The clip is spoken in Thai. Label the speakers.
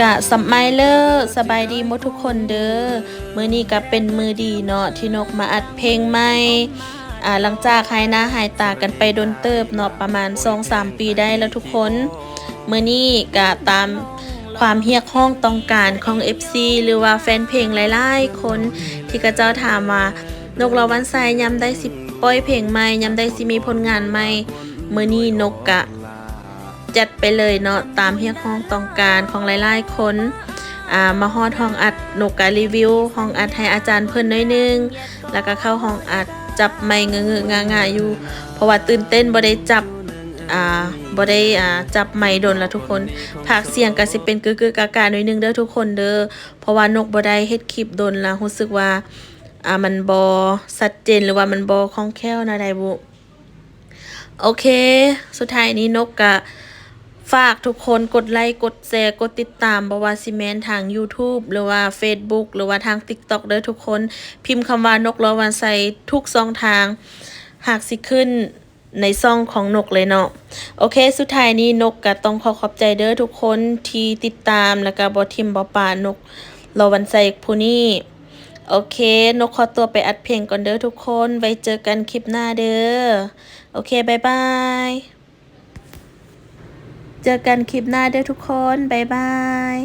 Speaker 1: กะสมัยเลอสบายดีหมดทุกคนเด้อมื้อนี้ก็เป็นมื้อดีเนาะที่นกมาอัดเพลงใหม่หลังจากหายหน้าหายตากันไปโดนเติบเนาะประมาณ 2-3 ปีได้แล้วทุกคนมื้อนี้ก็ตามความเรียกร้องต้องการของ FC หรือว่าแฟนเพลงหลายๆคนที่เขาเจ้าถามว่านกละวันไซยามได้สิปล่อยเพลงใหม่ยามได้สิมีผลงานใหม่มื้อนี้นกกะจัดไปเลยเนาะตามเรียกร้องต้องการของหลายๆคนมาฮอดห้องอัดนกกะรีวิวห้องอัดให้อาจารย์เพิ่นน้อยนึงแล้วก็เข้าห้องอัดจับไมค์เงอะๆงะๆอยู่เพราะว่าตื่นเต้นบ่ได้จับบ่ได้จับไมค์โดนแล้วทุกคนภาคเสียงก็สิเป็นกึกๆกากๆหน่อยนึงเด้อทุกคนเด้อเพราะว่านกบ่ได้เฮ็ดคลิปโดนแล้วรู้สึกว่ามันบ่ชัดเจนหรือว่ามันบ่คล่องแคล่วนะได้บุโอเคสุดท้ายนี้นกก็ฝากทุกคนกดไลค์กดแชร์กดติดตามบ่ว่าสิแม่นทาง YouTube หรือว่า Facebook หรือว่าทาง TikTok เด้อทุกคนพิมพ์คำว่านกละวันใส่ทุกช่องทางหากสิขึ้นในช่องของนกเลยเนาะโอเคสุดท้ายนี้นกก็ต้องขอบใจเด้อทุกคนที่ติดตามแล้วก็บ่ทิมบ่ปานกละวันใส่ผู้นี้โอเคนกขอตัวไปอัดเพลงก่อนเด้อทุกคนไว้เจอกันคลิปหน้าเด้อโอเคบ๊ายบายเจอกันคลิปหน้าเด้อทุกคนบ๊ายบาย